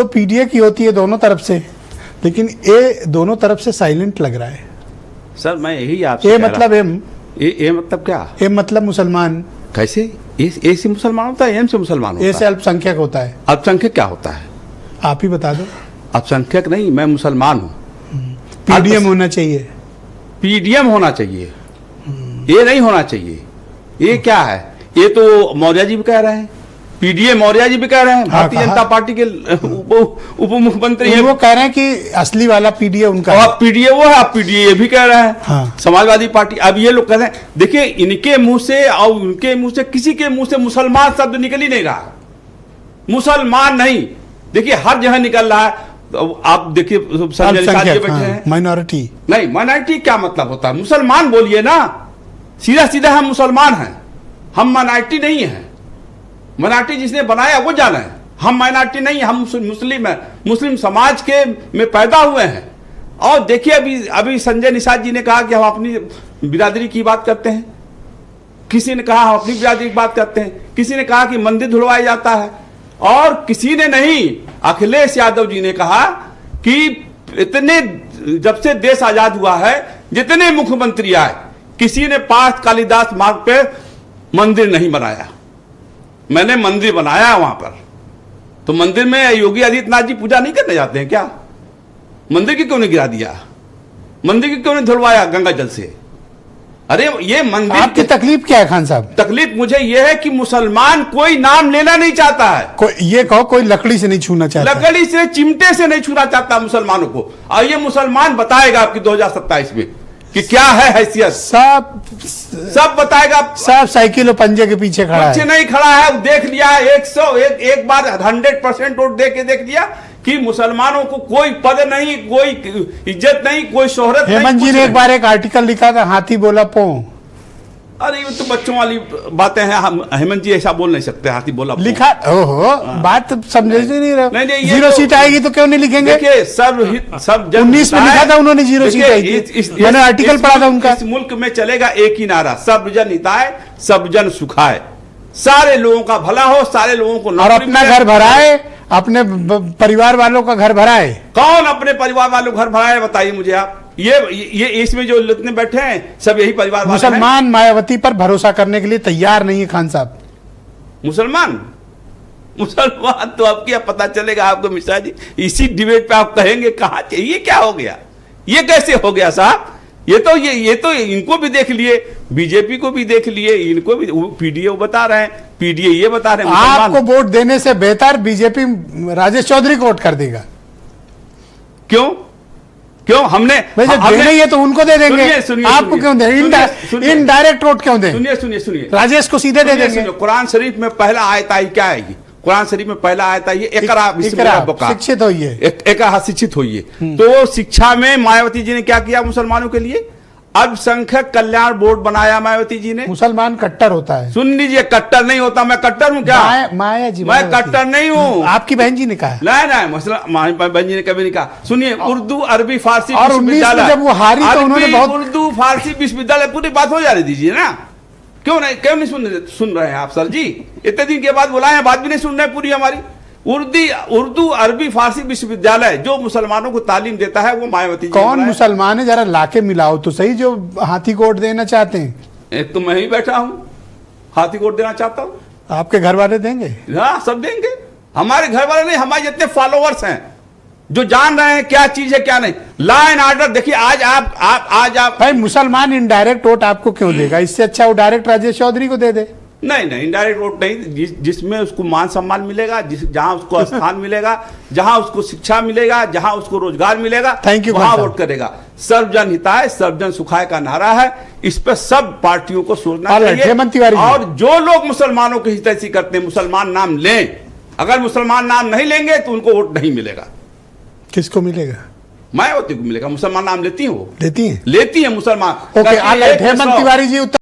तो पीडीए की होती है दोनों तरफ से, लेकिन ए दोनों तरफ से साइलेंट लग रहा है। सर मैं यही आपसे ए मतलब एम, ए मतलब क्या? एम मतलब मुसलमान। कैसे? ए से मुसलमान होता है, एम से मुसलमान होता ए है? से अल्पसंख्यक होता है। अल्पसंख्यक क्या होता है? आप ही बता दो। अल्पसंख्यक नहीं, मैं मुसलमान हूँ। पीडीएम होना चाहिए। पीडीएम होना चाहिए, ये नहीं होना चाहिए। ये क्या है? ये तो मौर्य जी भी कह रहे हैं, पीडीए मौर्य जी भी कह रहे हैं, भारतीय जनता पार्टी के उप मुख्यमंत्री हैं। वो कह रहे हैं कि असली वाला पीडीए उनका है। अब पीडीए वो है, अब पीडीए ये भी कह रहे हैं। हाँ। समाजवादी पार्टी, अब ये लोग कह रहे हैं। देखिए इनके मुंह से और उनके मुंह से, किसी के मुंह से मुसलमान शब्द निकल ही नहीं रहा। मुसलमान नहीं, देखिए हर जगह निकल रहा है। आप देखिए संजय निषाद जी बैठे हैं। माइनॉरिटी नहीं, माइनॉरिटी क्या मतलब होता है? मुसलमान बोलिए ना, सीधा सीधा हम मुसलमान हैं, हम माइनॉरिटी नहीं हैं। माइनॉरिटी जिसने बनाया वो जाना है, हम माइनॉरिटी नहीं, हम मुस्लिम हैं, मुस्लिम समाज के में पैदा हुए हैं। और देखिए अभी संजय निषाद जी ने कहा कि हम अपनी बिरादरी की बात करते हैं, किसी ने कहा हम अपनी बिरादरी की बात करते हैं, किसी ने कहा कि मंदिर धुलवाया जाता है, और किसी ने नहीं, अखिलेश यादव जी ने कहा कि इतने जब से देश आजाद हुआ है जितने मुख्यमंत्री आए, किसी ने पार्थ कालिदास मार्ग पे मंदिर नहीं बनाया। मैंने मंदिर बनाया वहां पर। तो मंदिर में योगी आदित्यनाथ जी पूजा नहीं करने जाते हैं क्या? मंदिर की क्यों नहीं गिरा दिया? मंदिर की क्यों नहीं धुलवाया गंगा जल से? अरे ये मंदिर, आपकी तकलीफ क्या है खान साहब? तकलीफ मुझे यह है कि मुसलमान कोई नाम लेना नहीं चाहता है। ये कहो कोई लकड़ी से नहीं छूना चाहता, लकड़ी से, चिमटे से नहीं छूना चाहता मुसलमानों को। और ये मुसलमान बताएगा आपकी 2027 में कि क्या है हैसियत, सब बताएगा। सब साइकिल और पंजे के पीछे खड़ा है। कुछ नहीं खड़ा है, देख लिया 101 बार 100% वोट दे के देख लिया कि मुसलमानों को कोई पद नहीं, कोई इज्जत नहीं, कोई शोहरत नहीं। हेमंत जी ने एक बार एक आर्टिकल लिखा था, हाथी बोला पो। अरे ये तो बच्चों वाली बातें हैं, हम हेमंत जी ऐसा बोल नहीं सकते, हाथी बोला पो। लिखा, ओहो बात समझ नहीं रहा। नहीं, जीरो सीट आएगी तो क्यों नहीं लिखेंगे? देखिए सब 19 में लिखा था उन्होंने जीरो सीट आएगी। मैंने आर्टिकल पढ़ा था उनका। इस मुल्क में चलेगा एक ही नारा, सब जन हिताय सब जन सुखाय। सारे लोगों का भला हो, सारे लोगों को और अपना घर भराए, अपने परिवार वालों का घर भराए। कौन अपने परिवार वालों घर भराए बताइए मुझे आप। ये इसमें जो जितने बैठे हैं सब यही परिवार वाले हैं। मुसलमान मायावती पर भरोसा करने के लिए तैयार नहीं है खान साहब। मुसलमान तो अब क्या पता चलेगा आपको मिश्रा जी? इसी डिबेट पे आप कहेंगे कहां ये क्या हो गया, ये कैसे हो गया साहब? ये तो इनको भी देख लिए, बीजेपी को भी देख लिए, इनको भी पीडीए बता रहे हैं, पीडीए ये बता रहे हैं। आपको वोट देने से बेहतर बीजेपी राजेश चौधरी को वोट कर देगा। क्यों हमने देना ही है तो उनको दे देंगे। आपको क्यों दें? इनडायरेक्ट वोट क्यों दें? सुनिए, राजेश को सीधे दे देंगे। कुरान शरीफ में पहला आयत आई, क्या है? कुरान शरीफ में पहला आयत आई, शिक्षित होइए, शिक्षित होइए। तो शिक्षा में मायावती जी ने क्या किया मुसलमानों के लिए? अल्पसंख्यक कल्याण बोर्ड बनाया मायावती जी ने। मुसलमान कट्टर होता है। सुन लीजिए, कट्टर नहीं होता। मैं कट्टर हूँ क्या? माया जी, मैं कट्टर नहीं हूँ। आपकी बहन जी ने कहा। नहीं, बहन जी ने कभी नहीं कहा। सुनिए, उर्दू अरबी फारसी और 19 में जब वो हारी तो उन्होंने बहुत उर्दू फारसी विश्वविद्यालय, पूरी बात हो जाने दीजिए ना। क्यों नहीं सुन रहे हैं आप सर जी? इतने दिन के बाद बुलाए हैं, बात भी नहीं सुन रहे पूरी हमारी। उर्दू अरबी फारसी विश्वविद्यालय जो मुसलमानों को तालीम देता है वो मायावती जी। कौन मुसलमान है? जरा लाके मिलाओ तो सही, जो हाथी को वोट देना चाहते हैं। एक तो मैं ही बैठा हूँ, हाथी को वोट देना चाहता हूँ। आपके घर वाले देंगे? हाँ, सब देंगे। हमारे घर वाले नहीं, हमारे जितने फॉलोअर्स हैं जो जान रहे हैं क्या चीज है क्या नहीं। लॉ एंड ऑर्डर देखिए, आज आप भाई मुसलमान इनडायरेक्ट वोट आपको क्यों देगा? इससे अच्छा वो डायरेक्ट राजेश चौधरी को दे दे। नहीं, इनडायरेक्ट वोट नहीं, जिसमें उसको मान सम्मान मिलेगा, जहां उसको स्थान मिलेगा, जहां उसको शिक्षा मिलेगा, जहां उसको रोजगार मिलेगा, थैंक यू, वहां वोट करेगा। सर्वजन हिताय सर्वजन सुखाय का नारा है, इस पर सब पार्टियों को सोचना चाहिए। और जो लोग मुसलमानों की हितैषी करते हैं, मुसलमान नाम लें। अगर मुसलमान नाम नहीं लेंगे तो उनको वोट नहीं मिलेगा। किसको मिलेगा? मायावती को मिलेगा। मुसलमान नाम लेती है, वो लेती है मुसलमान। ओके, हेमंत तिवारी जी।